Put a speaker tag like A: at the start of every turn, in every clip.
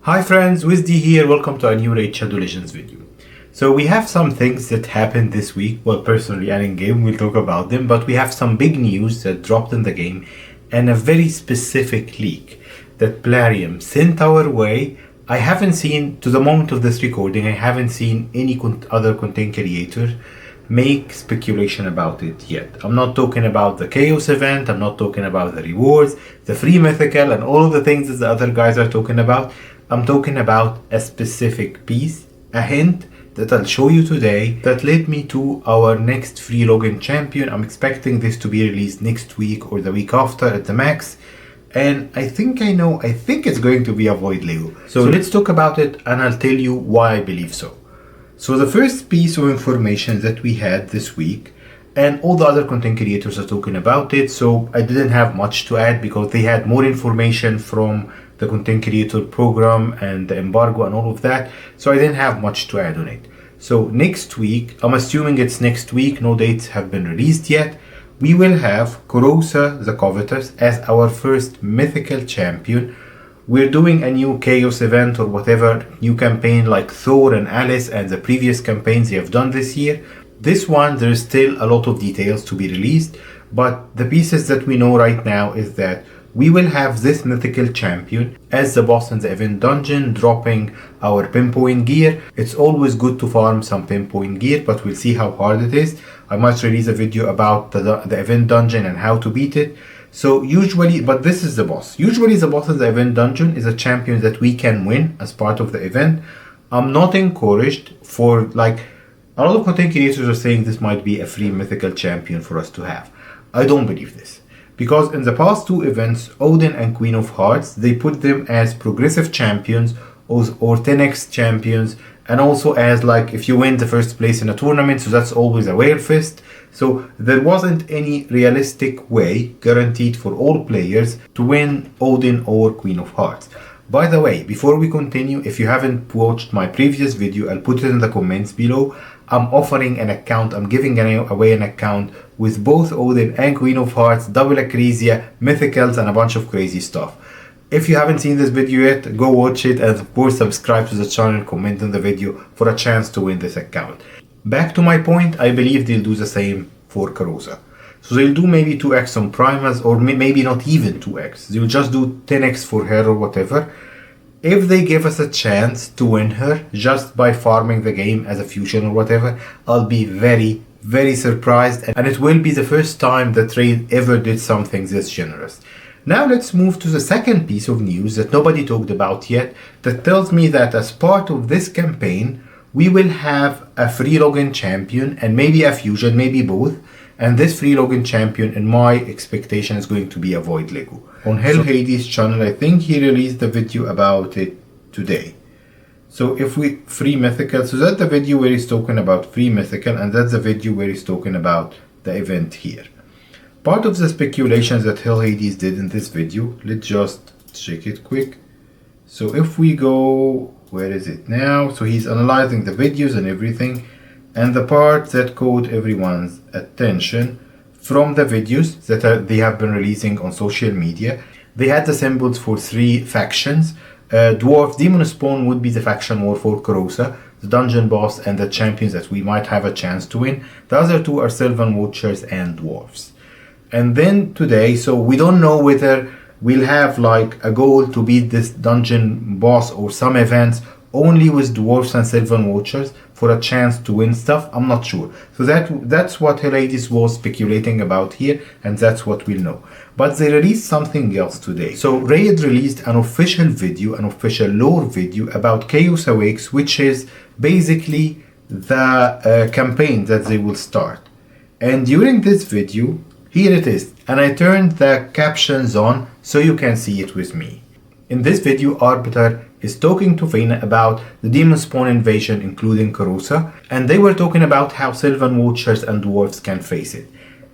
A: Hi friends, WizD here, welcome to a new Raid Shadow Legends video. So we have some things that happened this week, well personally and in game, we'll talk about them, but we have some big news that dropped in the game and a very specific leak that Plarium sent our way. I haven't seen, to the moment of this recording, I haven't seen any other content creator make speculation about it yet. I'm not talking about the Chaos event, I'm not talking about the rewards, the free mythical and all of the things that the other guys are talking about. I'm talking about a specific piece, a hint that I'll show you today that led me to our next free login champion. I'm expecting this to be released next week or the week after at the max. And I think it's going to be a Void Lego. So let's talk about it and I'll tell you why I believe so. So the first piece of information that we had this week, and all the other content creators are talking about it, so I didn't have much to add because they had more information from the content creator program and the embargo and all of that, so I didn't have much to add on it. So next week, I'm assuming it's next week, no dates have been released yet, we will have Korosa the Covetous as our first mythical champion. We're doing a new Chaos event or whatever, new campaign like Thor and Alice and the previous campaigns they have done this year. This one, there's still a lot of details to be released, but the pieces that we know right now is that we will have this mythical champion as the boss in the event dungeon, dropping our pinpoint gear. It's always good to farm some pinpoint gear, but we'll see how hard it is. I might release a video about the event dungeon and how to beat it. So usually, but this is the boss. Usually the boss in the event dungeon is a champion that we can win as part of the event. I'm not encouraged for, like, a lot of content creators are saying this might be a free mythical champion for us to have. I don't believe this. Because in the past two events, Odin and Queen of Hearts, they put them as progressive champions or 10x champions, and also as, like, if you win the first place in a tournament, so that's always a Whale Fist. So there wasn't any realistic way guaranteed for all players to win Odin or Queen of Hearts. By the way, before we continue, if you haven't watched my previous video, I'll put it in the comments below. I'm offering an account, I'm giving away an account with both Odin and Queen of Hearts, double Acrisia, mythicals, and a bunch of crazy stuff. If you haven't seen this video yet, go watch it, and of course subscribe to the channel, comment on the video for a chance to win this account. Back to my point, I believe they'll do the same for Korosa. So they'll do maybe 2x on Primas, or maybe not even 2x. They'll just do 10x for her or whatever. If they give us a chance to win her just by farming the game as a fusion or whatever, I'll be very, very surprised, and it will be the first time that Raid ever did something this generous. Now let's move to the second piece of news that nobody talked about yet, that tells me that as part of this campaign, we will have a free login champion and maybe a fusion, maybe both. And this free login champion, in my expectation, is going to be a Void Lego. On Hell Hades channel, I think he released a video about it today. So if we free mythical, so that's the video where he's talking about free mythical, and that's the video where he's talking about the event here. Part of the speculations that Hell Hades did in this video, let's just check it quick. So if we go, where is it now? So he's analyzing the videos and everything. And the part that caught everyone's attention from the videos that they have been releasing on social media, they had the symbols for three factions. Dwarf Demon Spawn would be the faction war for Korosa, the dungeon boss, and the champions that we might have a chance to win. The other two are Sylvan Watchers and Dwarfs. And then today, so we don't know whether we'll have like a goal to beat this dungeon boss or some events only with Dwarfs and Sylvan Watchers for a chance to win stuff. I'm not sure. So that's what Hell Hades was speculating about here, and that's what we'll know. But they released something else today. So Raid released an official video, an official lore video about Chaos Awakes, which is basically the campaign that they will start. And during this video, here it is, and I turned the captions on so you can see it with me. In this video, Arbiter is talking to Feyna about the Demon Spawn invasion, including Korosa, and they were talking about how Sylvan Watchers and Dwarves can face it.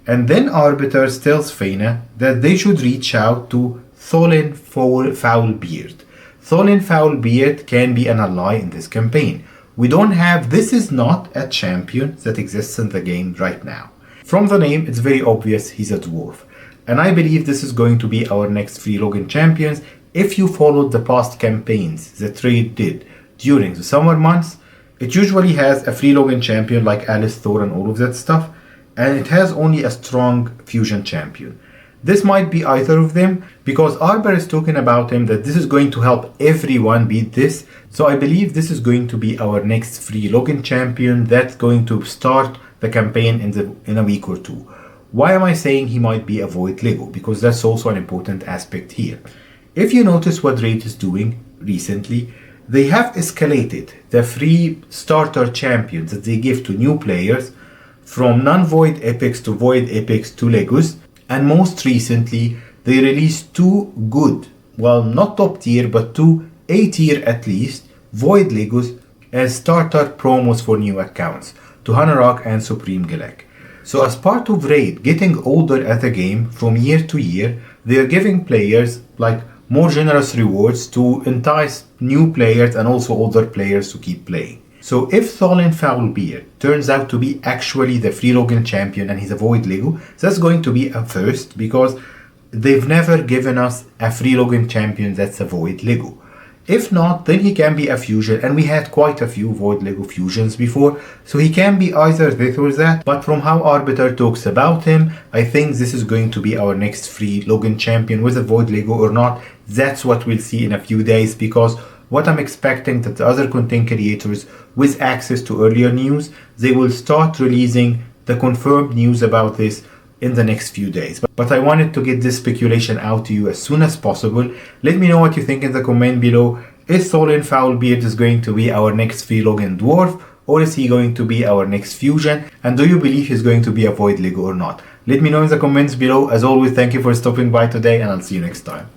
A: And then Arbiter tells Feyna that they should reach out to Tholin Foulbeard. Tholin Foulbeard can be an ally in this campaign. This is not a champion that exists in the game right now. From the name, it's very obvious he's a dwarf. And I believe this is going to be our next free login champions. if you followed the past campaigns the trade did during the summer months, it usually has a free login champion like Alice Thor and all of that stuff, and it has only a strong fusion champion. This might be either of them, because Arbor is talking about him that this is going to help everyone beat this. So I believe this is going to be our next free login champion that's going to start the campaign in a week or two. Why am I saying he might be a Void Lego? Because that's also an important aspect here. If you notice what Raid is doing recently, they have escalated the free starter champions that they give to new players from non-Void epics to Void epics to Legos. And most recently, they released two good, well, not top tier, but two A tier at least, Void Legos as starter promos for new accounts to Hanorok and Supreme Galak. So as part of Raid getting older at the game from year to year, they are giving players like more generous rewards to entice new players and also older players to keep playing. So if Tholin Foulbeard turns out to be actually the free login champion and he's a Void Lego, that's going to be a first, because they've never given us a free login champion that's a Void Lego. If not, then he can be a fusion, and we had quite a few Void Lego fusions before, so he can be either this or that, but from how Arbiter talks about him, I think this is going to be our next free login champion, with a Void Lego or not. That's what we'll see in a few days, because what I'm expecting that the other content creators with access to earlier news, they will start releasing the confirmed news about this in the next few days. But I wanted to get this speculation out to you as soon as possible. Let me know what you think in the comment below. Is Tholin Foulbeard is going to be our next free login dwarf, or is he going to be our next fusion? And do you believe he's going to be a Void Lego or not? Let me know in the comments below. As always, thank you for stopping by today, and I'll see you next time.